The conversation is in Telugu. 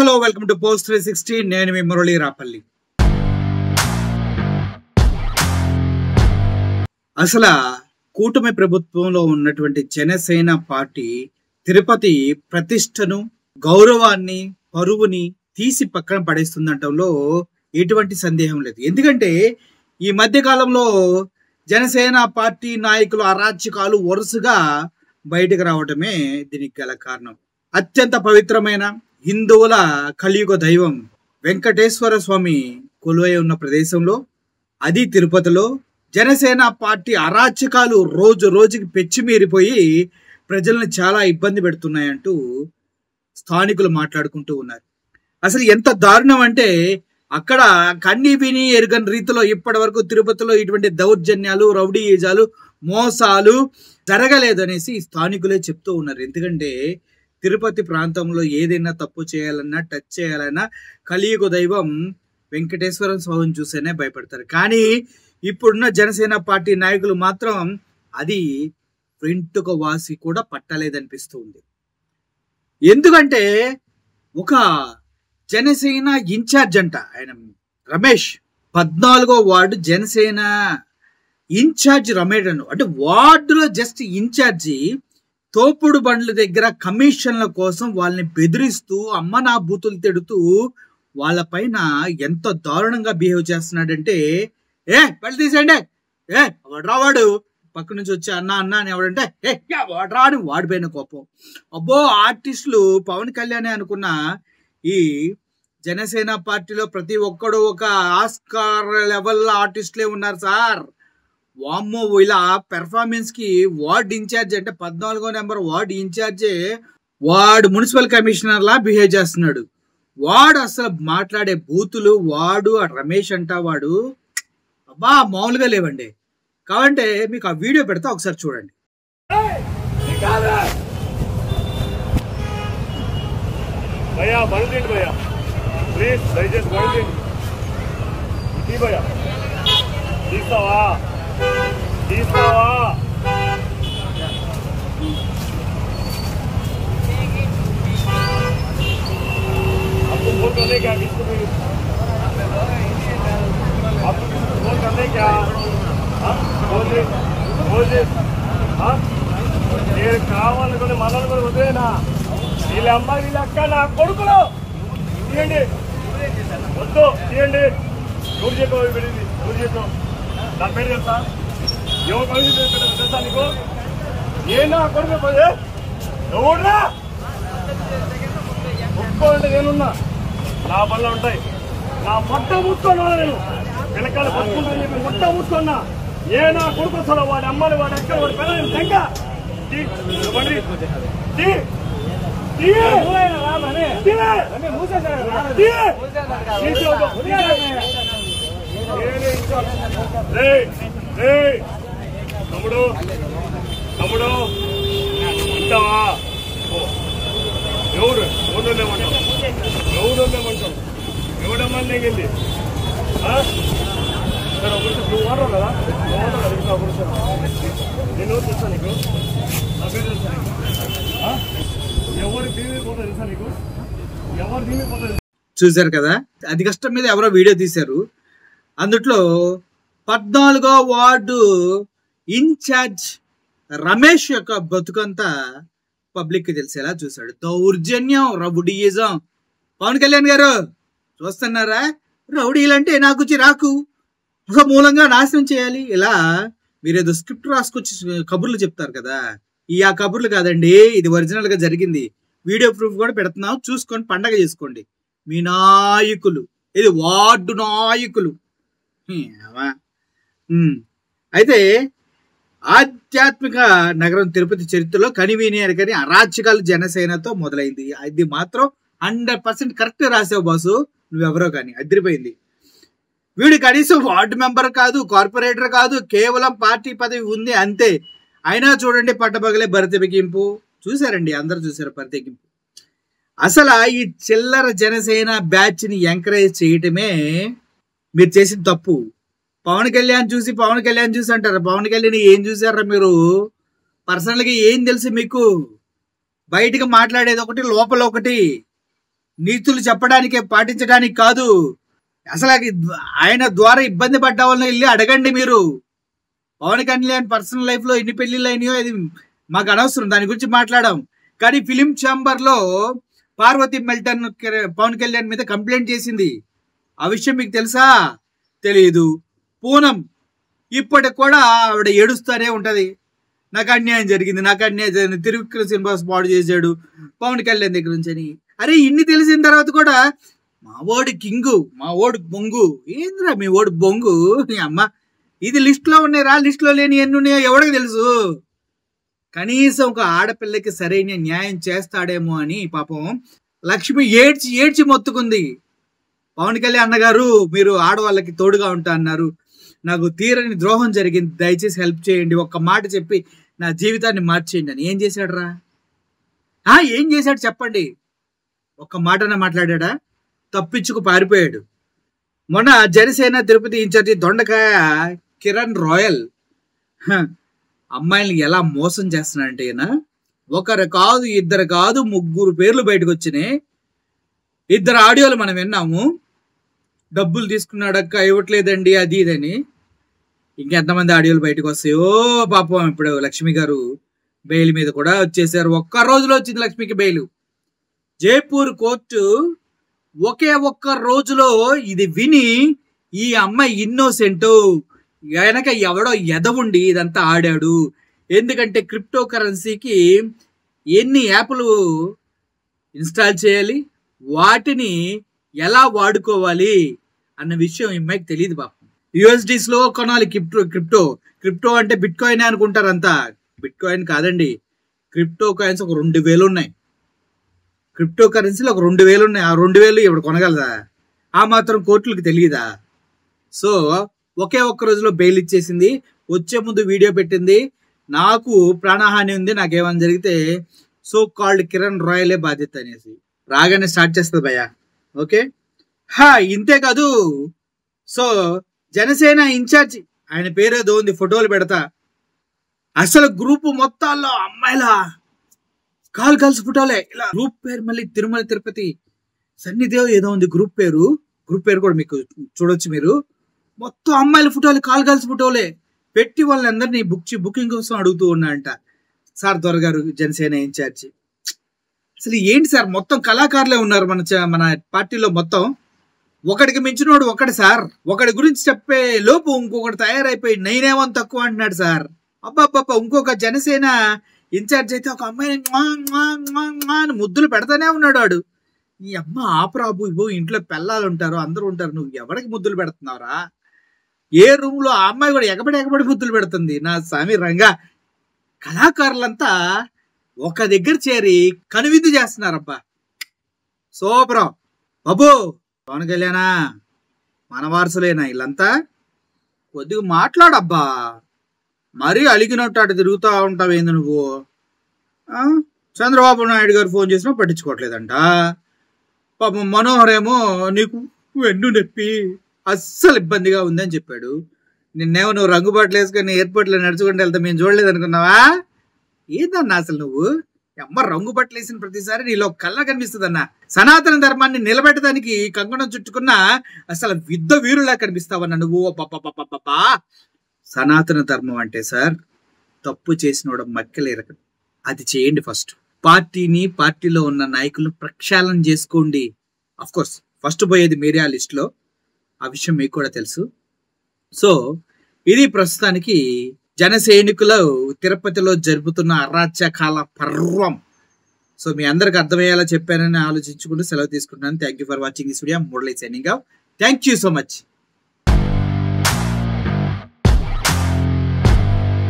Hello welcome to post 360. నేను మీ మురళీ రాపల్లి. అసలు కూటమి ప్రభుత్వంలో ఉన్నటువంటి జనసేన పార్టీ తిరుపతి ప్రతిష్టను, గౌరవాన్ని, పరువుని తీసి పక్కన పడేస్తుందంటంలో ఎటువంటి సందేహం లేదు. ఎందుకంటే ఈ మధ్య కాలంలో జనసేన పార్టీ నాయకులు అరాచకాలు వరుసగా బయటకు రావడమే దీనికి గల కారణం. అత్యంత పవిత్రమైన హిందువుల కలియుగ దైవం వెంకటేశ్వర స్వామి కొలువై ఉన్న ప్రదేశంలో, అది తిరుపతిలో జనసేన పార్టీ అరాచకాలు రోజు రోజుకి పెచ్చిమీరిపోయి ప్రజలను చాలా ఇబ్బంది పెడుతున్నాయంటూ స్థానికులు మాట్లాడుకుంటూ ఉన్నారు. అసలు ఎంత దారుణం అంటే అక్కడ కన్ని విని ఎరుగని రీతిలో ఇప్పటి వరకు తిరుపతిలో ఇటువంటి దౌర్జన్యాలు, రౌడీయిజాలు, మోసాలు జరగలేదు అనేసి స్థానికులే చెప్తూ ఉన్నారు. ఎందుకంటే తిరుపతి ప్రాంతంలో ఏదైనా తప్పు చేయాలన్నా, టచ్ చేయాలన్నా కలియుగ దైవం వెంకటేశ్వర స్వామిని చూసేనే భయపడతారు. కానీ ఇప్పుడున్న జనసేన పార్టీ నాయకులు మాత్రం అది వెంటుక వాసి కూడా పట్టలేదనిపిస్తుంది. ఎందుకంటే ఒక జనసేన ఇన్ఛార్జ్ అంట, ఆయన రమేష్, 14వ వార్డు జనసేన ఇన్ఛార్జ్ రమేష్ అను, అంటే వార్డులో జస్ట్ ఇన్ఛార్జి తోపుడు బండ్ల దగ్గర కమిషన్ల కోసం వాళ్ళని బెదిరిస్తూ అమ్మ నా బూతులు తిడుతూ వాళ్ళ పైన ఎంత దారుణంగా బిహేవ్ చేస్తున్నాడంటే, బళ్ళు తీసేయండి, వాడు పక్క నుంచి వచ్చి అన్న అన్న అని ఎవడంటే వాడ్రా అని వాడిపోయిన కోపం. అబ్బో, ఆర్టిస్టులు పవన్ కళ్యాణ్ అనుకున్న ఈ జనసేన పార్టీలో ప్రతి ఒక్కడు ఒక ఆస్కార్ లెవెల్ ఆర్టిస్టులే ఉన్నారు సార్. వామ్మో, ఇలా పెర్ఫార్మెన్స్ కి వార్డ్ ఇన్ఛార్జ్ అంటే 14వ నెంబర్ వార్డ్ ఇన్ఛార్జే వాడు మున్సిపల్ కమిషనర్ లా బిహేవ్ చేస్తున్నాడు. వాడు అసలు మాట్లాడే బూతులు, వాడు ఆ రమేష్ అంట, వాడు అబ్బా మామూలుగా లేవండి. కావంటే మీకు ఆ వీడియో పెడతా, ఒకసారి చూడండి. భయ్యా బండి భయ్యా, ప్లీజ్ దయచేసి బండి భయ్యా, తీస్తావా తీస్తావా? आपको वोट करने क्या, किसको आपको वोट करने क्या? నేను కావాలనుకుని మనల్ని కూడా వదిలేనా? వీళ్ళ అమ్మ వీళ్ళ అక్క నా కొడుకులు తీయండి, వద్దు తీయండి. ఎవరు చెప్పావు పెరిగింది? ఎవరు చెప్పావు? నా పేరు తెలుసా? ఎవరు పని తెలుసా నీకు? ఏ నా కొడుకు పదే ఎవరున్నా ఒప్పుకోండి, నేనున్నా, నా పనులు ఉంటాయి. నా మొట్ట ముట్టుకున్నా, నేను వెనకాల పట్టుకుంటాను చెప్పి మొట్ట ముట్టుకున్నా. ఏ నా కొడుకు వస్తాడు, వాడి అమ్మని, వాడి అక్క, వాడి పిల్లలు తెంక తమ్ముడు తమ్ముడు ఉంటావా? ఎవరు ఎవరు లేమంటావు? ఎవరు లేమంటావు? ఎవడమ్మా నెగింది? సరే ఒక నిమిషం, నువ్వు వాడరావు కదా, నువ్వు వాడరావు కదా, ఇంకా ఒక నిమిషం. నేను ఎవరు తెలుసా నీకు? నా పేరు తెలుసా నీకు? ఎవరు దీని పోతా తెలుసా నీకు? ఎవరు దీని పోతా? చూశారు కదా, అది కష్టం మీద ఎవరో వీడియో తీశారు. అందుట్లో 14వ వార్డు ఇన్ఛార్జ్ రమేష్ యొక్క బతుకంతా పబ్లిక్ కి తెలిసేలా చూశాడు. దౌర్జన్యం, రౌడీయిజం. పవన్ కళ్యాణ్ గారు చూస్తున్నారా? రౌడీలంటే నాకు చిరాకు, ఒక మూలంగా నాశనం చేయాలి. ఇలా మీరేదో స్క్రిప్ట్ రాసుకొచ్చి కబుర్లు చెప్తారు కదా, ఆ కబుర్లు కాదండి, ఇది ఒరిజినల్ గా జరిగింది. వీడియో ప్రూఫ్ కూడా పెడుతున్నాం, చూసుకొని పండగ చేసుకోండి. మీ నాయకులు, ఇది వార్డు నాయకులు. అయితే ఆధ్యాత్మిక నగరం తిరుపతి చరిత్రలో కనివిని ఎరగని అరాచకాలు జనసేనతో మొదలైంది. అది మాత్రం 100% కరెక్ట్ రాసావు బాసు, నువ్వెవరో కానీ అదిరిపోయింది. వీడు కనీసం వార్డు మెంబర్ కాదు, కార్పొరేటర్ కాదు, కేవలం పార్టీ పదవి ఉంది అంతే. అయినా చూడండి, పట్టపగలే బరితెగింపు. చూసారండి, అందరు చూసారు బరితెగింపు. అసలు ఈ చిల్లర జనసేన బ్యాచ్ ని ఎంకరేజ్ చేయటమే మీరు చేసిన తప్పు. పవన్ కళ్యాణ్ చూసి అంటారు. పవన్ కళ్యాణ్ ఏం చూసారా మీరు? పర్సనల్ గా ఏం తెలుసు మీకు? బయటకు మాట్లాడేది ఒకటి, లోపల ఒకటి. నీతులు చెప్పడానికే, పాటించడానికి కాదు. అసలు ఆయన ద్వారా ఇబ్బంది పడ్డ వాళ్ళని వెళ్ళి అడగండి మీరు. పవన్ కళ్యాణ్ పర్సనల్ లైఫ్ లో ఎన్ని పెళ్లిళ్ళు అయినాయో అది మాకు అనవసరం, దాని గురించి మాట్లాడాం. కానీ ఫిలిం ఛాంబర్ లో పార్వతి మెల్టన్ పవన్ కళ్యాణ్ మీద కంప్లైంట్ చేసింది. ఆ విషయం మీకు తెలుసా? తెలియదు. పూనం ఇప్పటికి కూడా ఆవిడ ఏడుస్తూనే ఉంటది, నాకు అన్యాయం జరిగింది, నాకు అన్యాయం జరిగింది, త్రివిక్రమ్ శ్రీనివాస్ పాడు చేశాడు పవన్ కళ్యాణ్ దగ్గర నుంచి అని. అరే ఇన్ని తెలిసిన తర్వాత కూడా మా ఓడి కింగు, మా ఓడి బొంగు, ఏంద్రా మీ ఓడి బొంగు, అమ్మ ఇది లిస్ట్ లో ఉన్నాయిరా, లిస్ట్ లో లేని ఎన్ని ఉన్నాయో ఎవడికి తెలుసు. కనీసం ఒక ఆడపిల్లకి సరైన న్యాయం చేస్తాడేమో అని పాపం లక్ష్మి ఏడ్చి ఏడ్చి మొత్తుకుంది. పవన్ కళ్యాణ్ అన్నగారు మీరు ఆడవాళ్ళకి తోడుగా ఉంటా అన్నారు, నాకు తీరని ద్రోహం జరిగింది, దయచేసి హెల్ప్ చేయండి, ఒక్క మాట చెప్పి నా జీవితాన్ని మార్చేయండి అని. ఏం చేశాడు రా? ఏం చేశాడు చెప్పండి? ఒక్క మాటనే మాట్లాడా? తప్పించుకు పారిపోయాడు. మొన్న జనసేన తిరుపతి ఇన్ఛార్జి దొండకాయ కిరణ్ రాయల్ అమ్మాయిల్ని ఎలా మోసం చేస్తున్నాడంటే, ఈయన ఒకరు కాదు, ఇద్దరు కాదు, 3 పేర్లు బయటకు వచ్చినాయి. 2 ఆడియోలు మనం విన్నాము. డబ్బులు తీసుకున్నాడక్క, ఇవ్వట్లేదండి అది ఇదని. ఇంకెంతమంది ఆడియోలు బయటకు వస్తాయో పాపం. ఇప్పుడు లక్ష్మి గారు బెయిల్ మీద కూడా వచ్చేసారు. ఒక్క రోజులో వచ్చింది లక్ష్మికి బెయిల్. జైపూర్ కోర్టు ఒకే ఒక్క రోజులో ఇది విని ఈ అమ్మాయి ఇన్నోసెంట్, వెనక ఎవడో ఎదవుండి ఇదంతా ఆడాడు. ఎందుకంటే క్రిప్టో కరెన్సీకి ఎన్ని యాప్లు ఇన్స్టాల్ చేయాలి, వాటిని ఎలా వాడుకోవాలి అన్న విషయం ఈ అమ్మాయికి తెలియదు పాపం. యూఎస్డీస్ లో కొనాలి క్రిప్టో అంటే బిట్ కాయిన్ అనుకుంటారు అంతా. బిట్ కాయిన్ కాదండి, క్రిప్టో కాయిన్స్ ఒక 2000 ఉన్నాయి. క్రిప్టో కరెన్సీలు ఒక 2000 ఉన్నాయి. ఆ 2000 ఇప్పుడు కొనగలదా? ఆ మాత్రం కోర్టులకు తెలియదా? సో ఒకే ఒక్క రోజులో బెయిల్ ఇచ్చేసింది. వచ్చే ముందు వీడియో పెట్టింది, నాకు ప్రాణహాని ఉంది, నాకేమైనా జరిగితే సో కాల్డ్ కిరణ్ రాయలే బాధ్యత అనేసి. రాగానే స్టార్ట్ చేస్తుంది భయ్యా. ఓకే, ఇంతే కాదు. సో జనసేన ఇన్ఛార్జి, ఆయన పేరేదో ఉంది, ఫోటోలు పెడతా. అసలు గ్రూప్ మొత్తాల్లో అమ్మాయిల గర్ల్స్ ఫోటోలే. ఇలా గ్రూప్ పేరు మళ్ళీ తిరుమల తిరుపతి సన్నిదేవ్ ఏదో ఉంది గ్రూప్ పేరు కూడా మీకు చూడొచ్చు మీరు. మొత్తం అమ్మాయిల ఫోటోలు, గర్ల్స్ ఫోటోలే పెట్టి వాళ్ళందరినీ బుకింగ్ కోసం అడుగుతూ ఉన్నాయంట సార్ దొరగారు జనసేన ఇన్ఛార్జి. అసలు ఏంటి సార్, మొత్తం కళాకారులే ఉన్నారు మన పార్టీలో. మొత్తం ఒకడికి మించినోడు ఒకటి సార్. ఒకడి గురించి చెప్పే లోపు ఇంకొకటి తయారైపోయి నేనేమని తక్కువ అంటున్నాడు సార్. అబ్బాబ్బా, ఇంకొక జనసేన ఇన్ఛార్జ్ అయితే ఒక అమ్మాయిని ముద్దులు పెడతానే ఉన్నాడు వాడు. ఈ అమ్మ ఆపరాబు, ఇవ్వు ఇంట్లో పిల్లలు ఉంటారు, అందరూ ఉంటారు, నువ్వు ఎవరికి ముద్దులు పెడుతున్నావురా? ఏ రూమ్ లో ఆ అమ్మాయి కూడా ఎగబడి ముద్దులు పెడుతుంది. నా స్వామి రంగా, కళాకారులంతా ఒక దగ్గర చేరి కనువిందు చేస్తున్నారబ్బా. సూపరం బాబు. పవన్ కళ్యాణా మన వారసులేనా వీళ్ళంతా? కొద్దిగా మాట్లాడబ్బా, మరీ అలిగినట్టు అటు తిరుగుతూ ఉంటావేంది నువ్వు? చంద్రబాబు నాయుడు గారు ఫోన్ చేసినా పట్టించుకోవట్లేదంట. పాపం మనోహర్ ఏమో నీకు వెన్ను నొప్పి అస్సలు ఇబ్బందిగా ఉందని చెప్పాడు. నిన్నేమో నువ్వు రంగుబాట్లు వేసుకొని ఎయిర్పోర్ట్లో నడుచుకుంటూ వెళ్తా మేము చూడలేదు అనుకున్నావా? ఏందన్నా అసలు నువ్వు? అమ్మ రంగు బట్టలు వేసిన ప్రతిసారి నీలో కళ్ళ కనిపిస్తుంది అన్న. సనాతన ధర్మాన్ని నిలబెట్టడానికి కంకణం చుట్టుకున్న అసలు యుద్ధ వీరులా కనిపిస్తావన్నా నువ్వు. పాపా, సనాతన ధర్మం అంటే సార్ తప్పు చేసినోడు మక్కెలేరక అది చేయండి. ఫస్ట్ పార్టీలో ఉన్న నాయకులను ప్రక్షాళన చేసుకోండి. అఫ్ కోర్స్ ఫస్ట్ పోయేది మీరే ఆ లిస్ట్ లో, ఆ విషయం మీకు కూడా తెలుసు. సో ఇది ప్రస్తుతానికి జన సైనికులు తిరుపతిలో జరుపుతున్న అరాచకాల పర్వం. సో మీ అందరికి అర్థమయ్యేలా చెప్పానని ఆలోచించుకుంటూ సెలవు తీసుకుంటున్నాను. Thank you for watching this video. Murali signing off. Thank you so much.